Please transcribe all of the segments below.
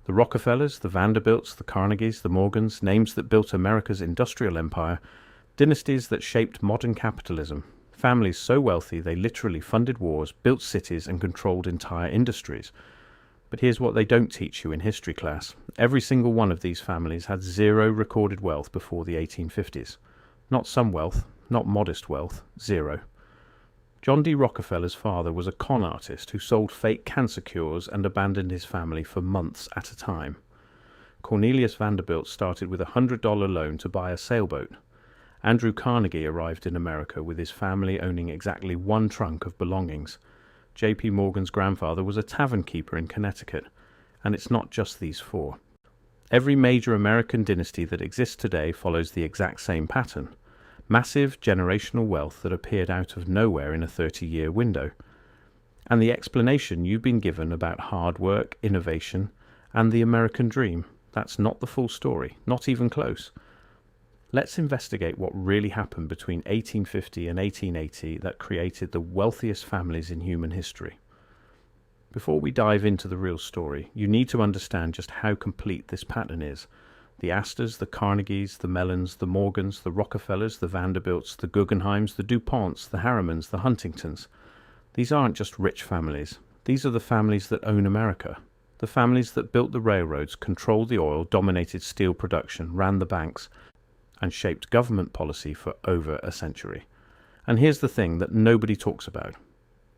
The Rockefellers, the Vanderbilts, the Carnegies, the Morgans, names that built America's industrial empire, dynasties that shaped modern capitalism, families so wealthy they literally funded wars, built cities, and controlled entire industries. But here's what they don't teach you in history class. Every single one of these families had zero recorded wealth before the 1850s. Not some wealth, not modest wealth, zero. John D. Rockefeller's father was a con artist who sold fake cancer cures and abandoned his family for months at a time. Cornelius Vanderbilt started with a $100 loan to buy a sailboat. Andrew Carnegie arrived in America with his family owning exactly one trunk of belongings. J.P. Morgan's grandfather was a tavern keeper in Connecticut. And it's not just these four. Every major American dynasty that exists today follows the exact same pattern. Massive generational wealth that appeared out of nowhere in a 30-year window. And the explanation you've been given about hard work, innovation, and the American dream, that's not the full story, not even close. Let's investigate what really happened between 1850 and 1880 that created the wealthiest families in human history. Before we dive into the real story, you need to understand just how complete this pattern is. The Astors, the Carnegies, the Mellons, the Morgans, the Rockefellers, the Vanderbilts, the Guggenheims, the DuPonts, the Harrimans, the Huntingtons. These aren't just rich families. These are the families that own America. The families that built the railroads, controlled the oil, dominated steel production, ran the banks, and shaped government policy for over a century. And here's the thing that nobody talks about.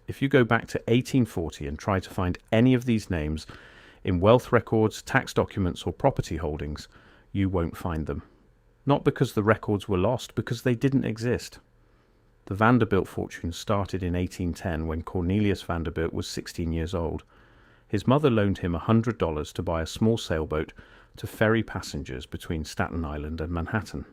If you go back to 1840 and try to find any of these names in wealth records, tax documents, or property holdings, you won't find them. Not because the records were lost, because they didn't exist. The Vanderbilt fortune started in 1810 when Cornelius Vanderbilt was 16 years old. His mother loaned him $100 to buy a small sailboat to ferry passengers between Staten Island and Manhattan.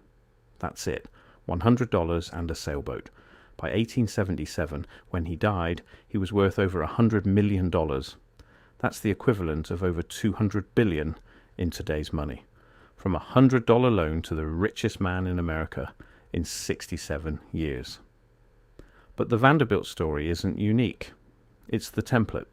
That's it, $100 and a sailboat. By 1877, when he died, he was worth over $100 million. That's the equivalent of over $200 billion in today's money. From a $100 loan to the richest man in America in 67 years. But the Vanderbilt story isn't unique. It's the template.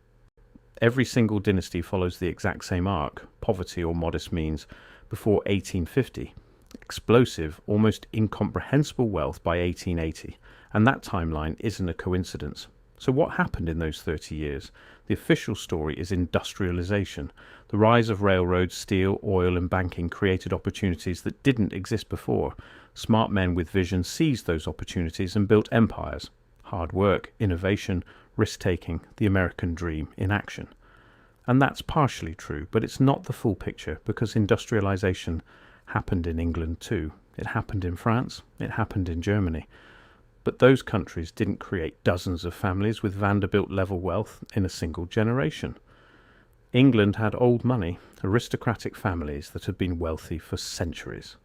Every single dynasty follows the exact same arc, poverty or modest means, before 1850. Explosive, almost incomprehensible wealth by 1880. And that timeline isn't a coincidence. So what happened in those 30 years? The official story is industrialization. The rise of railroads, steel, oil, and banking created opportunities that didn't exist before. Smart men with vision seized those opportunities and built empires. Hard work, innovation, risk-taking, the American dream in action. And that's partially true, but it's not the full picture because industrialization happened in England too. It happened in France. It happened in Germany. But those countries didn't create dozens of families with Vanderbilt-level wealth in a single generation. England had old money, aristocratic families that had been wealthy for centuries.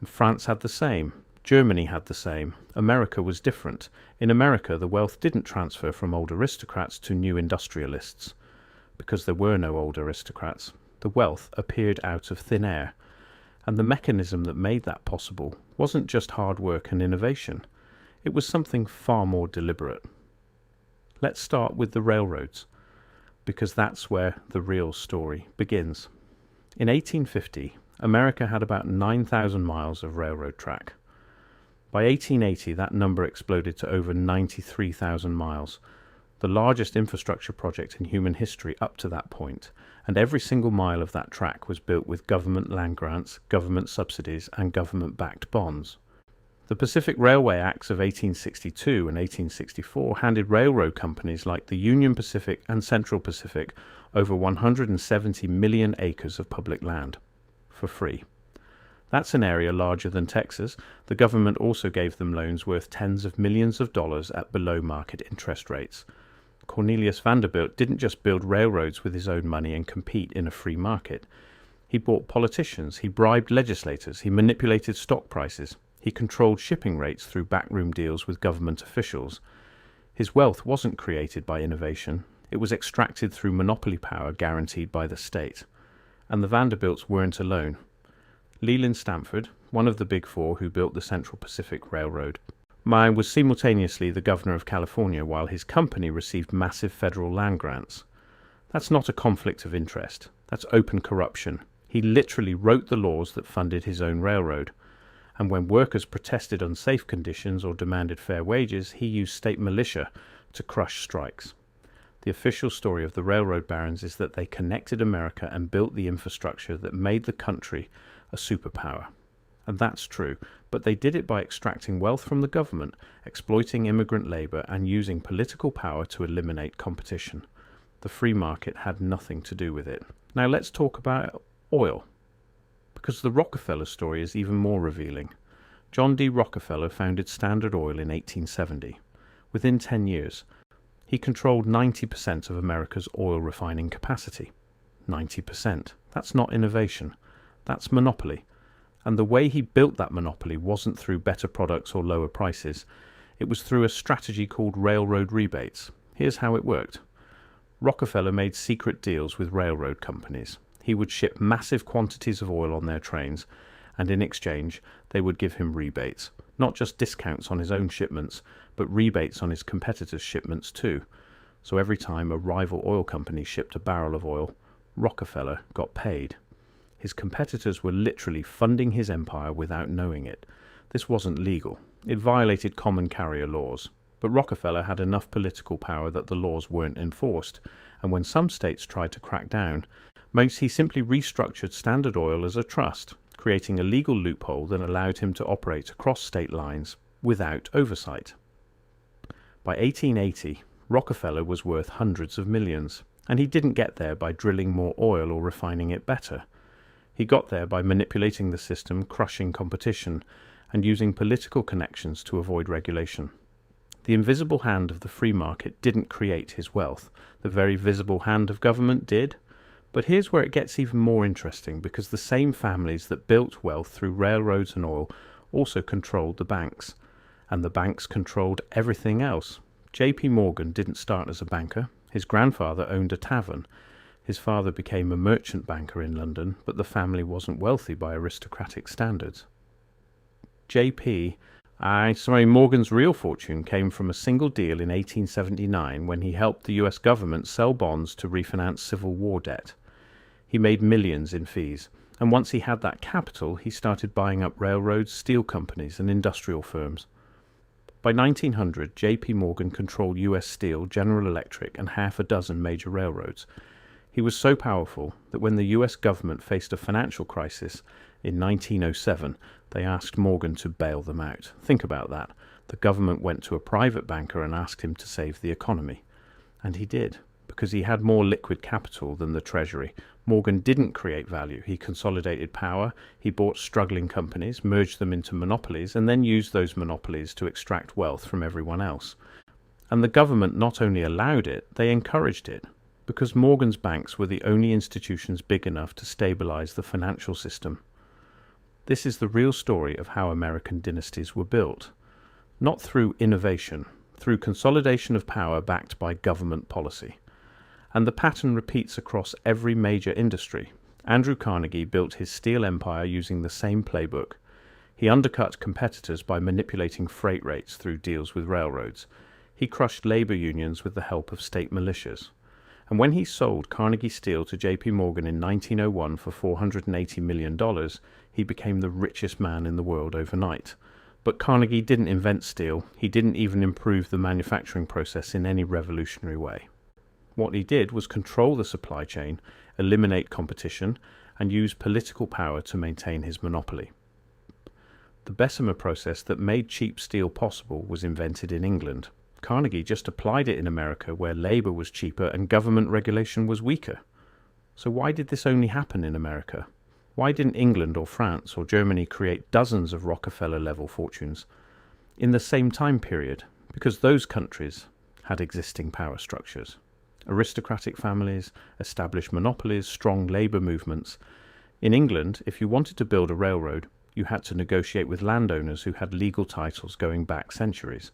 France had the same. Germany had the same. America was different. In America, the wealth didn't transfer from old aristocrats to new industrialists. Because there were no old aristocrats, the wealth appeared out of thin air. And the mechanism that made that possible wasn't just hard work and innovation. It was something far more deliberate. Let's start with the railroads, because that's where the real story begins. In 1850, America had about 9,000 miles of railroad track. By 1880, that number exploded to over 93,000 miles, the largest infrastructure project in human history up to that point, and every single mile of that track was built with government land grants, government subsidies, and government-backed bonds. The Pacific Railway Acts of 1862 and 1864 handed railroad companies like the Union Pacific and Central Pacific over 170 million acres of public land for free. That's an area larger than Texas. The government also gave them loans worth tens of millions of dollars at below-market interest rates. Cornelius Vanderbilt didn't just build railroads with his own money and compete in a free market. He bought politicians, he bribed legislators, he manipulated stock prices. He controlled shipping rates through backroom deals with government officials. His wealth wasn't created by innovation. It was extracted through monopoly power guaranteed by the state. And the Vanderbilts weren't alone. Leland Stanford, one of the Big Four who built the Central Pacific Railroad, was simultaneously the governor of California while his company received massive federal land grants. That's not a conflict of interest. That's open corruption. He literally wrote the laws that funded his own railroad. And when workers protested unsafe conditions or demanded fair wages, he used state militia to crush strikes. The official story of the railroad barons is that they connected America and built the infrastructure that made the country a superpower. And that's true, but they did it by extracting wealth from the government, exploiting immigrant labor, and using political power to eliminate competition. The free market had nothing to do with it. Now let's talk about oil, because the Rockefeller story is even more revealing. John D. Rockefeller founded Standard Oil in 1870. Within 10 years, he controlled 90% of America's oil refining capacity. 90%. That's not innovation. That's monopoly. And the way he built that monopoly wasn't through better products or lower prices. It was through a strategy called railroad rebates. Here's how it worked. Rockefeller made secret deals with railroad companies. He would ship massive quantities of oil on their trains, and in exchange, they would give him rebates. Not just discounts on his own shipments, but rebates on his competitors' shipments too. So every time a rival oil company shipped a barrel of oil, Rockefeller got paid. His competitors were literally funding his empire without knowing it. This wasn't legal. It violated common carrier laws. But Rockefeller had enough political power that the laws weren't enforced, and when some states tried to crack down, he simply restructured Standard Oil as a trust, creating a legal loophole that allowed him to operate across state lines without oversight. By 1880, Rockefeller was worth hundreds of millions, and he didn't get there by drilling more oil or refining it better. He got there by manipulating the system, crushing competition, and using political connections to avoid regulation. The invisible hand of the free market didn't create his wealth. The very visible hand of government did. But here's where it gets even more interesting, because the same families that built wealth through railroads and oil also controlled the banks. And the banks controlled everything else. J.P. Morgan didn't start as a banker. His grandfather owned a tavern. His father became a merchant banker in London, but the family wasn't wealthy by aristocratic standards. Morgan's real fortune came from a single deal in 1879 when he helped the US government sell bonds to refinance Civil War debt. He made millions in fees, and once he had that capital, he started buying up railroads, steel companies, and industrial firms. By 1900, J.P. Morgan controlled US Steel, General Electric, and half a dozen major railroads. He was so powerful that when the US government faced a financial crisis in 1907, they asked Morgan to bail them out. Think about that. The government went to a private banker and asked him to save the economy. And he did, because he had more liquid capital than the Treasury. Morgan didn't create value. He consolidated power, he bought struggling companies, merged them into monopolies, and then used those monopolies to extract wealth from everyone else. And the government not only allowed it, they encouraged it, because Morgan's banks were the only institutions big enough to stabilize the financial system. This is the real story of how American dynasties were built. Not through innovation, through consolidation of power backed by government policy. And the pattern repeats across every major industry. Andrew Carnegie built his steel empire using the same playbook. He undercut competitors by manipulating freight rates through deals with railroads. He crushed labor unions with the help of state militias. And when he sold Carnegie Steel to J.P. Morgan in 1901 for $480 million, he became the richest man in the world overnight. But Carnegie didn't invent steel. He didn't even improve the manufacturing process in any revolutionary way. What he did was control the supply chain, eliminate competition, and use political power to maintain his monopoly. The Bessemer process that made cheap steel possible was invented in England. Carnegie just applied it in America, where labor was cheaper and government regulation was weaker. So why did this only happen in America? Why didn't England or France or Germany create dozens of Rockefeller-level fortunes in the same time period? Because those countries had existing power structures. Aristocratic families, established monopolies, strong labor movements. In England, if you wanted to build a railroad, you had to negotiate with landowners who had legal titles going back centuries.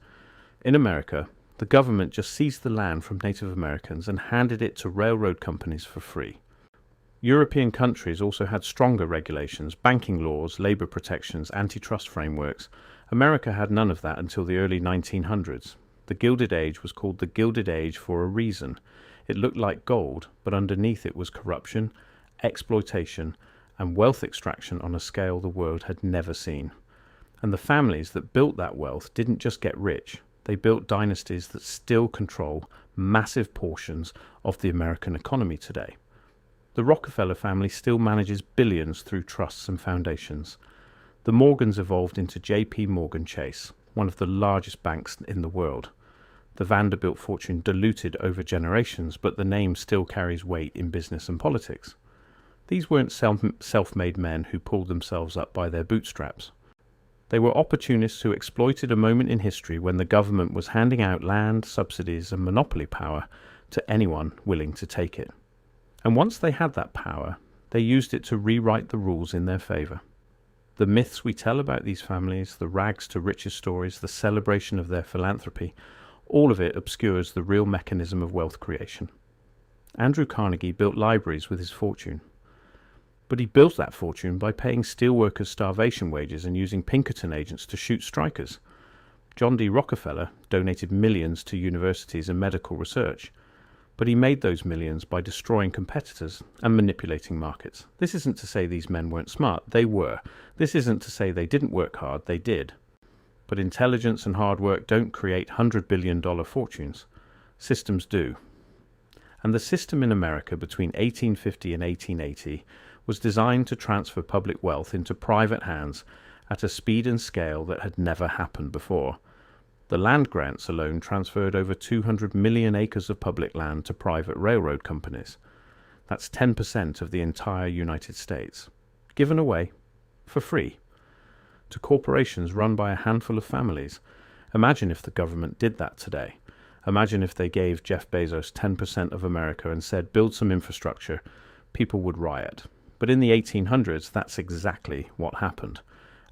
In America, the government just seized the land from Native Americans and handed it to railroad companies for free. European countries also had stronger regulations, banking laws, labor protections, antitrust frameworks. America had none of that until the early 1900s. The Gilded Age was called the Gilded Age for a reason. It looked like gold, but underneath it was corruption, exploitation, and wealth extraction on a scale the world had never seen. And the families that built that wealth didn't just get rich, they built dynasties that still control massive portions of the American economy today. The Rockefeller family still manages billions through trusts and foundations. The Morgans evolved into J.P. Morgan Chase, one of the largest banks in the world. The Vanderbilt fortune diluted over generations, but the name still carries weight in business and politics. These weren't self-made men who pulled themselves up by their bootstraps. They were opportunists who exploited a moment in history when the government was handing out land, subsidies, and monopoly power to anyone willing to take it. And once they had that power, they used it to rewrite the rules in their favor. The myths we tell about these families, the rags to riches stories, the celebration of their philanthropy, all of it obscures the real mechanism of wealth creation. Andrew Carnegie built libraries with his fortune. But he built that fortune by paying steelworkers starvation wages and using Pinkerton agents to shoot strikers. John D. Rockefeller donated millions to universities and medical research, but he made those millions by destroying competitors and manipulating markets. This isn't to say these men weren't smart, they were. This isn't to say they didn't work hard, they did. But intelligence and hard work don't create $100 billion fortunes. Systems do. And the system in America between 1850 and 1880 was designed to transfer public wealth into private hands at a speed and scale that had never happened before. The land grants alone transferred over 200 million acres of public land to private railroad companies. That's 10% of the entire United States, given away for free to corporations run by a handful of families. Imagine if the government did that today. Imagine if they gave Jeff Bezos 10% of America and said, build some infrastructure. People would riot. But in the 1800s, that's exactly what happened.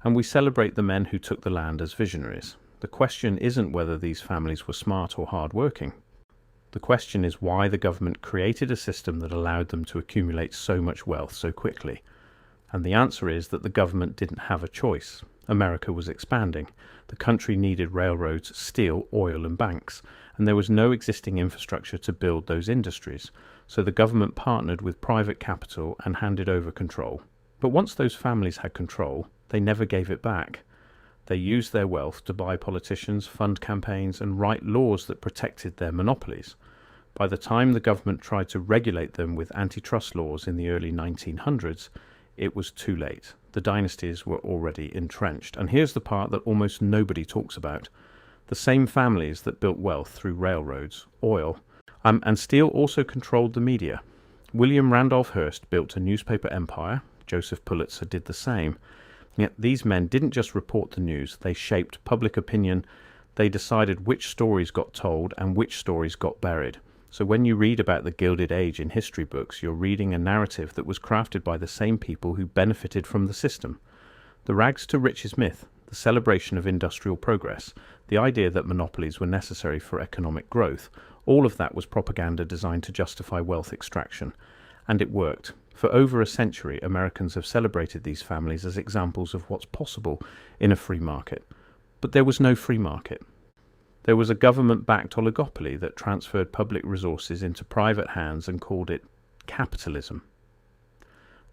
And we celebrate the men who took the land as visionaries. The question isn't whether these families were smart or hard-working. The question is why the government created a system that allowed them to accumulate so much wealth so quickly. And the answer is that the government didn't have a choice. America was expanding. The country needed railroads, steel, oil, and banks, and there was no existing infrastructure to build those industries. So the government partnered with private capital and handed over control. But once those families had control, they never gave it back. They used their wealth to buy politicians, fund campaigns, and write laws that protected their monopolies. By the time the government tried to regulate them with antitrust laws in the early 1900s, it was too late. The dynasties were already entrenched. And here's the part that almost nobody talks about. The same families that built wealth through railroads, oil, and steel also controlled the media. William Randolph Hearst built a newspaper empire. Joseph Pulitzer did the same. Yet these men didn't just report the news, they shaped public opinion. They decided which stories got told and which stories got buried. So when you read about the Gilded Age in history books, you're reading a narrative that was crafted by the same people who benefited from the system. The rags to riches myth, the celebration of industrial progress, the idea that monopolies were necessary for economic growth, all of that was propaganda designed to justify wealth extraction. And it worked. For over a century, Americans have celebrated these families as examples of what's possible in a free market. But there was no free market. There was a government-backed oligopoly that transferred public resources into private hands and called it capitalism.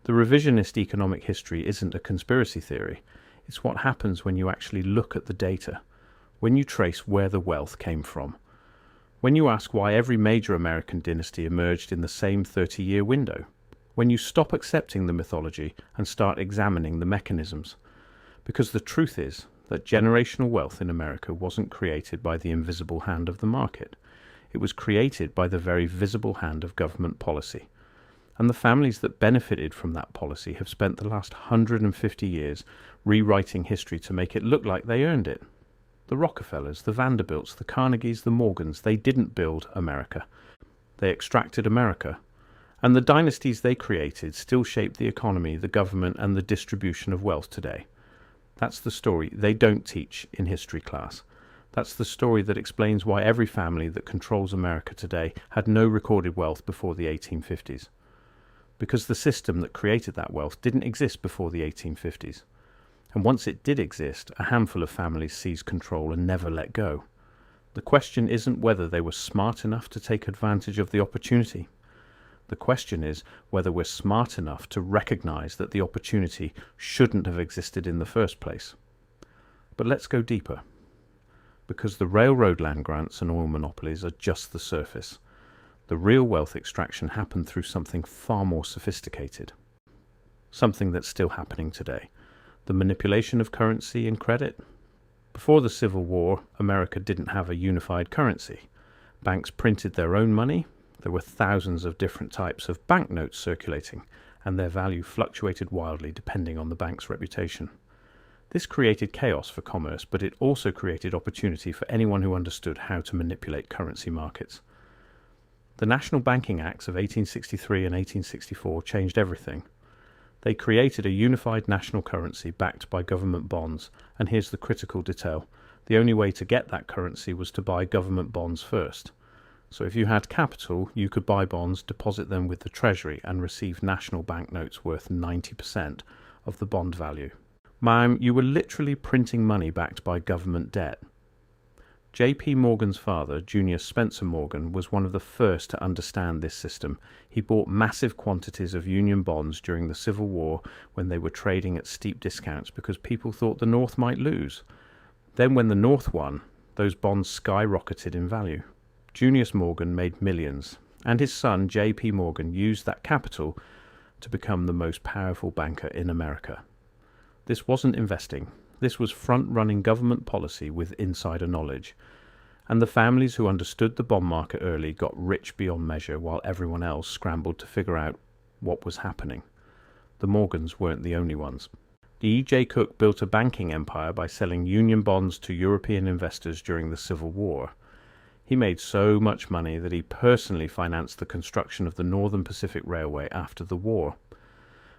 The revisionist economic history isn't a conspiracy theory. It's what happens when you actually look at the data, when you trace where the wealth came from, when you ask why every major American dynasty emerged in the same 30-year window, when you stop accepting the mythology and start examining the mechanisms. Because the truth is that generational wealth in America wasn't created by the invisible hand of the market. It was created by the very visible hand of government policy. And the families that benefited from that policy have spent the last 150 years rewriting history to make it look like they earned it. The Rockefellers, the Vanderbilts, the Carnegies, the Morgans, they didn't build America. They extracted America. And the dynasties they created still shape the economy, the government, and the distribution of wealth today. That's the story they don't teach in history class. That's the story that explains why every family that controls America today had no recorded wealth before the 1850s. Because the system that created that wealth didn't exist before the 1850s. And once it did exist, a handful of families seized control and never let go. The question isn't whether they were smart enough to take advantage of the opportunity. The question is whether we're smart enough to recognize that the opportunity shouldn't have existed in the first place. But let's go deeper. Because the railroad land grants and oil monopolies are just the surface. The real wealth extraction happened through something far more sophisticated. Something that's still happening today. The manipulation of currency and credit. Before the Civil War, America didn't have a unified currency. Banks printed their own money. There were thousands of different types of banknotes circulating, and their value fluctuated wildly depending on the bank's reputation. This created chaos for commerce, but it also created opportunity for anyone who understood how to manipulate currency markets. The National Banking Acts of 1863 and 1864 changed everything. They created a unified national currency backed by government bonds, and here's the critical detail. The only way to get that currency was to buy government bonds first. So if you had capital, you could buy bonds, deposit them with the Treasury, and receive national banknotes worth 90% of the bond value. You were literally printing money backed by government debt. J.P. Morgan's father, Junius Spencer Morgan, was one of the first to understand this system. He bought massive quantities of Union bonds during the Civil War when they were trading at steep discounts because people thought the North might lose. Then when the North won, those bonds skyrocketed in value. Junius Morgan made millions, and his son, J.P. Morgan, used that capital to become the most powerful banker in America. This wasn't investing. This was front-running government policy with insider knowledge. And the families who understood the bond market early got rich beyond measure while everyone else scrambled to figure out what was happening. The Morgans weren't the only ones. E.J. Cook built a banking empire by selling Union bonds to European investors during the Civil War. He made so much money that he personally financed the construction of the Northern Pacific Railway after the war.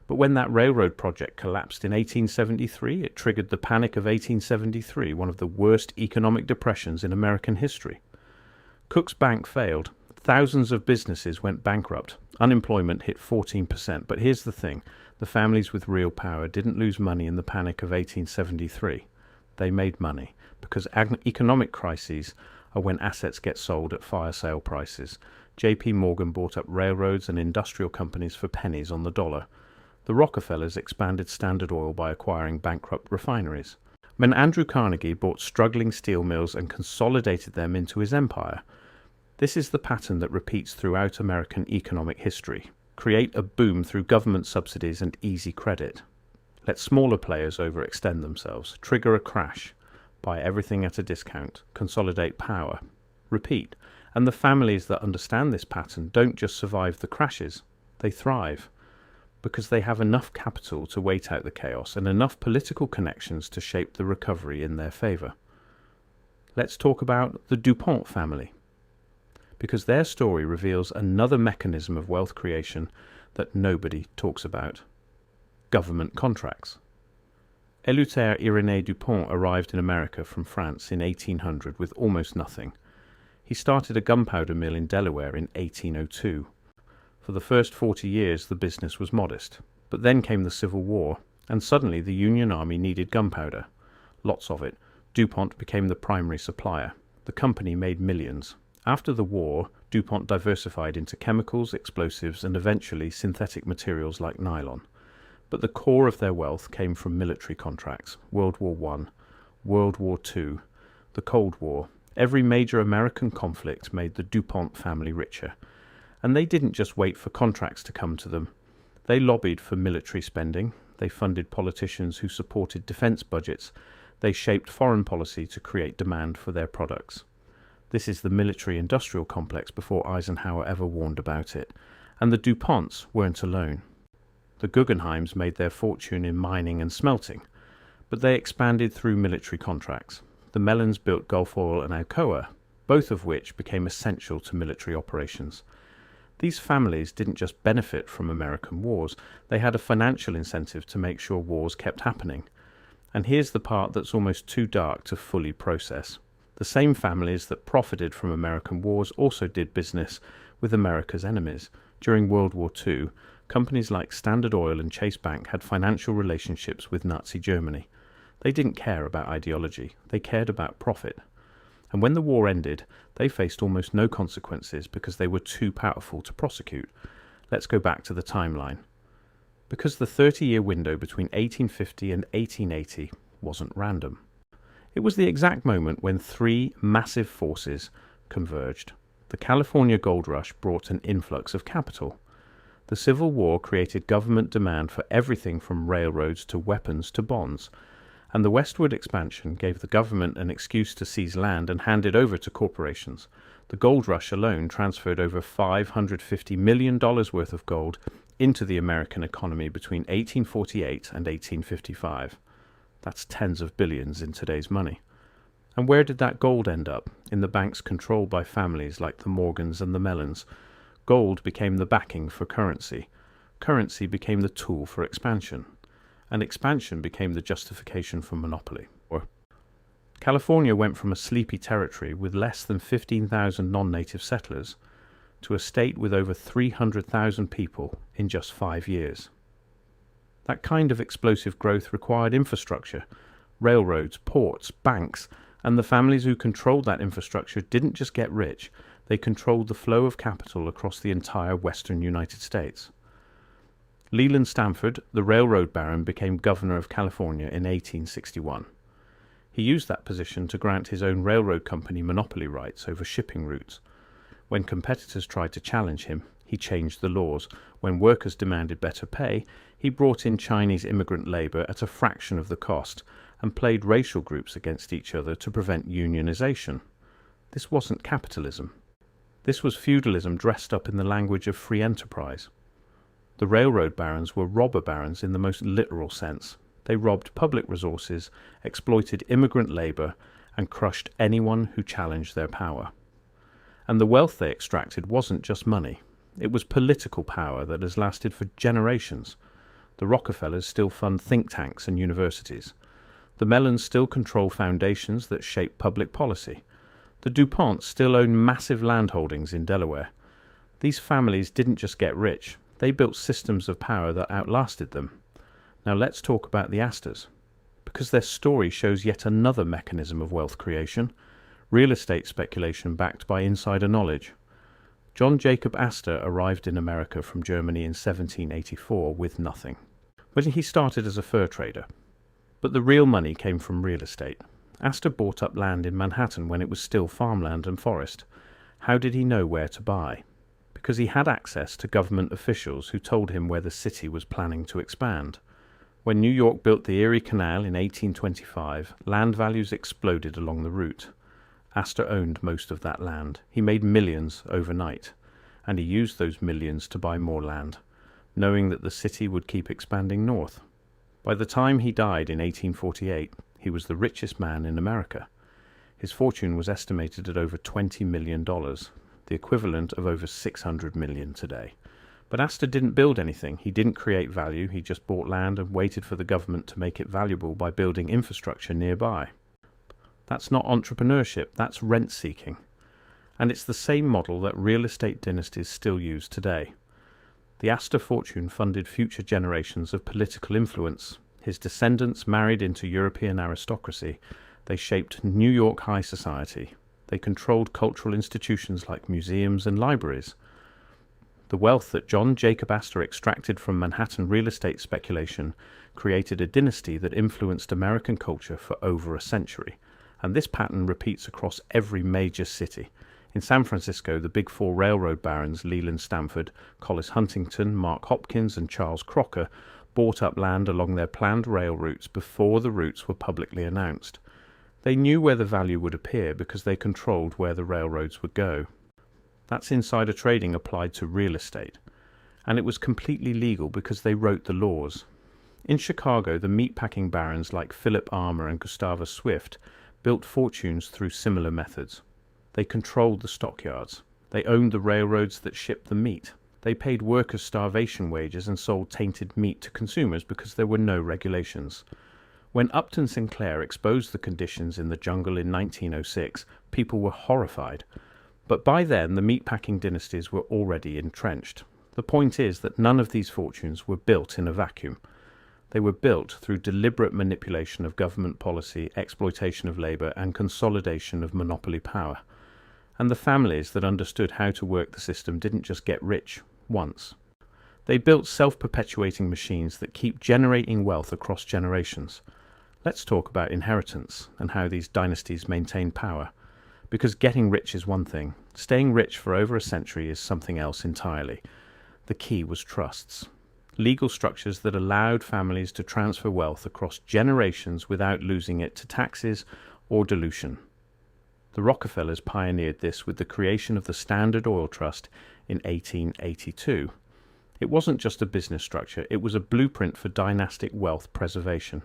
But when that railroad project collapsed in 1873, it triggered the Panic of 1873, one of the worst economic depressions in American history. Cook's bank failed. Thousands of businesses went bankrupt. Unemployment hit 14%. But here's the thing. The families with real power didn't lose money in the Panic of 1873. They made money, because economic crises are when assets get sold at fire sale prices. J.P. Morgan bought up railroads and industrial companies for pennies on the dollar. The Rockefellers expanded Standard Oil by acquiring bankrupt refineries. When Andrew Carnegie bought struggling steel mills and consolidated them into his empire. This is the pattern that repeats throughout American economic history. Create a boom through government subsidies and easy credit. Let smaller players overextend themselves. Trigger a crash. Buy everything at a discount. Consolidate power. Repeat. And the families that understand this pattern don't just survive the crashes. They thrive. Because they have enough capital to wait out the chaos and enough political connections to shape the recovery in their favor. Let's talk about the DuPont family, because their story reveals another mechanism of wealth creation that nobody talks about: government contracts. Eleuthère Irénée DuPont arrived in America from France in 1800 with almost nothing. He started a gunpowder mill in Delaware in 1802. For the first 40 years, the business was modest. But then came the Civil War, and suddenly the Union Army needed gunpowder. Lots of it. DuPont became the primary supplier. The company made millions. After the war, DuPont diversified into chemicals, explosives, and eventually synthetic materials like nylon. But the core of their wealth came from military contracts. World War I, World War II, the Cold War. Every major American conflict made the DuPont family richer. And they didn't just wait for contracts to come to them. They lobbied for military spending. They funded politicians who supported defense budgets. They shaped foreign policy to create demand for their products. This is the military-industrial complex before Eisenhower ever warned about it. And the DuPonts weren't alone. The Guggenheims made their fortune in mining and smelting, but they expanded through military contracts. The Mellons built Gulf Oil and Alcoa, both of which became essential to military operations. These families didn't just benefit from American wars, they had a financial incentive to make sure wars kept happening. And here's the part that's almost too dark to fully process. The same families that profited from American wars also did business with America's enemies. During World War II, companies like Standard Oil and Chase Bank had financial relationships with Nazi Germany. They didn't care about ideology, they cared about profit. And when the war ended, they faced almost no consequences because they were too powerful to prosecute. Let's go back to the timeline. Because the 30-year window between 1850 and 1880 wasn't random. It was the exact moment when three massive forces converged. The California gold rush brought an influx of capital. The Civil War created government demand for everything from railroads to weapons to bonds. And the westward expansion gave the government an excuse to seize land and hand it over to corporations. The gold rush alone transferred over $550 million worth of gold into the American economy between 1848 and 1855. That's tens of billions in today's money. And where did that gold end up? In the banks controlled by families like the Morgans and the Mellons. Gold became the backing for currency. Currency became the tool for expansion. And expansion became the justification for monopoly. California went from a sleepy territory with less than 15,000 non-native settlers to a state with over 300,000 people in just 5 years. That kind of explosive growth required infrastructure, railroads, ports, banks, and the families who controlled that infrastructure didn't just get rich, they controlled the flow of capital across the entire western United States. Leland Stanford, the railroad baron, became governor of California in 1861. He used that position to grant his own railroad company monopoly rights over shipping routes. When competitors tried to challenge him, he changed the laws. When workers demanded better pay, he brought in Chinese immigrant labor at a fraction of the cost and played racial groups against each other to prevent unionization. This wasn't capitalism. This was feudalism dressed up in the language of free enterprise. The railroad barons were robber barons in the most literal sense. They robbed public resources, exploited immigrant labor, and crushed anyone who challenged their power. And the wealth they extracted wasn't just money. It was political power that has lasted for generations. The Rockefellers still fund think tanks and universities. The Mellons still control foundations that shape public policy. The DuPonts still own massive landholdings in Delaware. These families didn't just get rich, they built systems of power that outlasted them. Now let's talk about the Astors, because their story shows yet another mechanism of wealth creation, real estate speculation backed by insider knowledge. John Jacob Astor arrived in America from Germany in 1784 with nothing. But he started as a fur trader. But the real money came from real estate. Astor bought up land in Manhattan when it was still farmland and forest. How did he know where to buy? Because he had access to government officials who told him where the city was planning to expand. When New York built the Erie Canal in 1825, land values exploded along the route. Astor owned most of that land. He made millions overnight, and he used those millions to buy more land, knowing that the city would keep expanding north. By the time he died in 1848, he was the richest man in America. His fortune was estimated at over $20 million, the equivalent of over $600 million today. But Astor didn't build anything. He didn't create value. He just bought land and waited for the government to make it valuable by building infrastructure nearby. That's not entrepreneurship, that's rent-seeking. And it's the same model that real estate dynasties still use today. The Astor fortune funded future generations of political influence. His descendants married into European aristocracy. They shaped New York high society. They controlled cultural institutions like museums and libraries. The wealth that John Jacob Astor extracted from Manhattan real estate speculation created a dynasty that influenced American culture for over a century. And this pattern repeats across every major city. In San Francisco, the Big Four railroad barons Leland Stanford, Collis Huntington, Mark Hopkins, and Charles Crocker bought up land along their planned rail routes before the routes were publicly announced. They knew where the value would appear because they controlled where the railroads would go. That's insider trading applied to real estate. And it was completely legal because they wrote the laws. In Chicago, the meatpacking barons like Philip Armour and Gustavus Swift built fortunes through similar methods. They controlled the stockyards. They owned the railroads that shipped the meat. They paid workers starvation wages and sold tainted meat to consumers because there were no regulations. When Upton Sinclair exposed the conditions in the jungle in 1906, people were horrified. But by then, the meatpacking dynasties were already entrenched. The point is that none of these fortunes were built in a vacuum. They were built through deliberate manipulation of government policy, exploitation of labor, and consolidation of monopoly power. And the families that understood how to work the system didn't just get rich once. They built self-perpetuating machines that keep generating wealth across generations. Let's talk about inheritance and how these dynasties maintain power. Because getting rich is one thing, staying rich for over a century is something else entirely. The key was trusts. Legal structures that allowed families to transfer wealth across generations without losing it to taxes or dilution. The Rockefellers pioneered this with the creation of the Standard Oil Trust in 1882. It wasn't just a business structure, it was a blueprint for dynastic wealth preservation.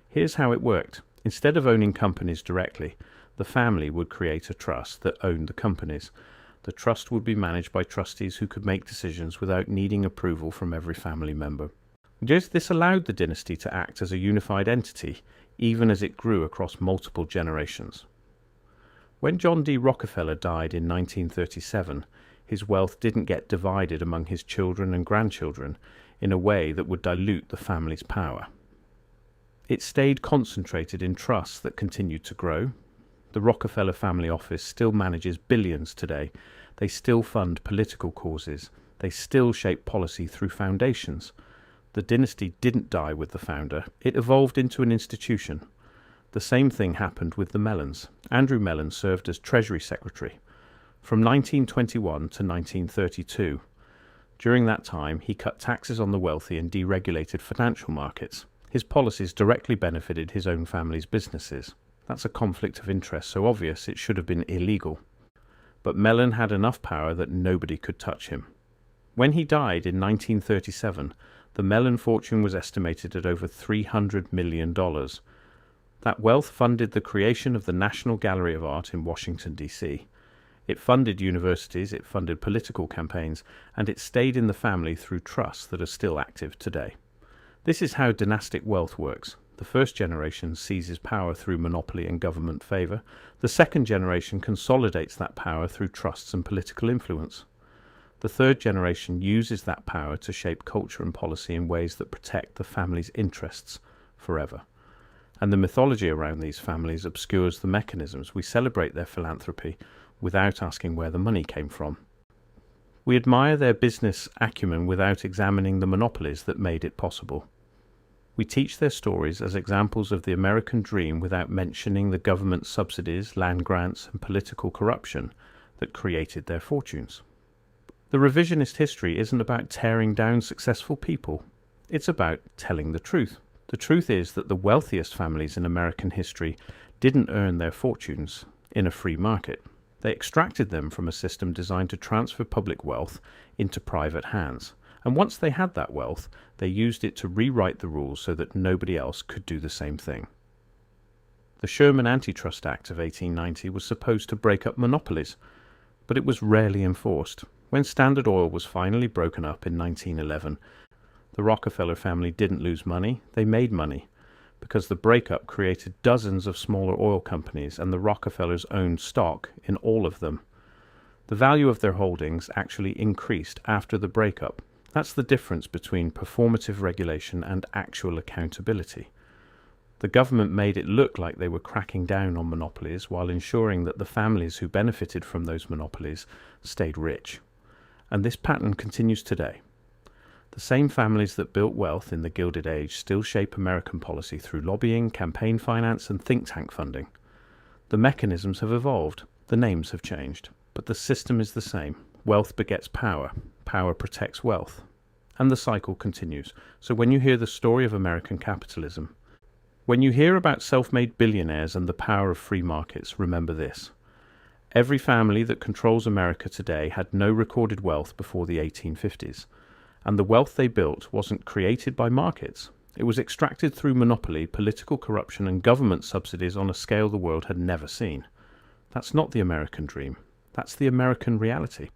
Here's how it worked. Instead of owning companies directly, the family would create a trust that owned the companies. The trust would be managed by trustees who could make decisions without needing approval from every family member. This allowed the dynasty to act as a unified entity, even as it grew across multiple generations. When John D. Rockefeller died in 1937, his wealth didn't get divided among his children and grandchildren in a way that would dilute the family's power. It stayed concentrated in trusts that continued to grow. The Rockefeller family office still manages billions today. They still fund political causes. They still shape policy through foundations. The dynasty didn't die with the founder. It evolved into an institution. The same thing happened with the Mellons. Andrew Mellon served as Treasury Secretary from 1921 to 1932. During that time, he cut taxes on the wealthy and deregulated financial markets. His policies directly benefited his own family's businesses. That's a conflict of interest so obvious it should have been illegal. But Mellon had enough power that nobody could touch him. When he died in 1937, the Mellon fortune was estimated at over $300 million. That wealth funded the creation of the National Gallery of Art in Washington, D.C. It funded universities, it funded political campaigns, and it stayed in the family through trusts that are still active today. This is how dynastic wealth works. The first generation seizes power through monopoly and government favor. The second generation consolidates that power through trusts and political influence. The third generation uses that power to shape culture and policy in ways that protect the family's interests forever. And the mythology around these families obscures the mechanisms. We celebrate their philanthropy without asking where the money came from. We admire their business acumen without examining the monopolies that made it possible. We teach their stories as examples of the American dream without mentioning the government subsidies, land grants, and political corruption that created their fortunes. The revisionist history isn't about tearing down successful people. It's about telling the truth. The truth is that the wealthiest families in American history didn't earn their fortunes in a free market. They extracted them from a system designed to transfer public wealth into private hands. And once they had that wealth, they used it to rewrite the rules so that nobody else could do the same thing. The Sherman Antitrust Act of 1890 was supposed to break up monopolies, but it was rarely enforced. When Standard Oil was finally broken up in 1911, the Rockefeller family didn't lose money, they made money, because the breakup created dozens of smaller oil companies and the Rockefellers owned stock in all of them. The value of their holdings actually increased after the breakup. That's the difference between performative regulation and actual accountability. The government made it look like they were cracking down on monopolies while ensuring that the families who benefited from those monopolies stayed rich. And this pattern continues today. The same families that built wealth in the Gilded Age still shape American policy through lobbying, campaign finance, and think tank funding. The mechanisms have evolved, the names have changed, but the system is the same. Wealth begets power. Power protects wealth. And the cycle continues. So when you hear the story of American capitalism, when you hear about self-made billionaires and the power of free markets, remember this. Every family that controls America today had no recorded wealth before the 1850s. And the wealth they built wasn't created by markets. It was extracted through monopoly, political corruption, and government subsidies on a scale the world had never seen. That's not the American dream. That's the American reality.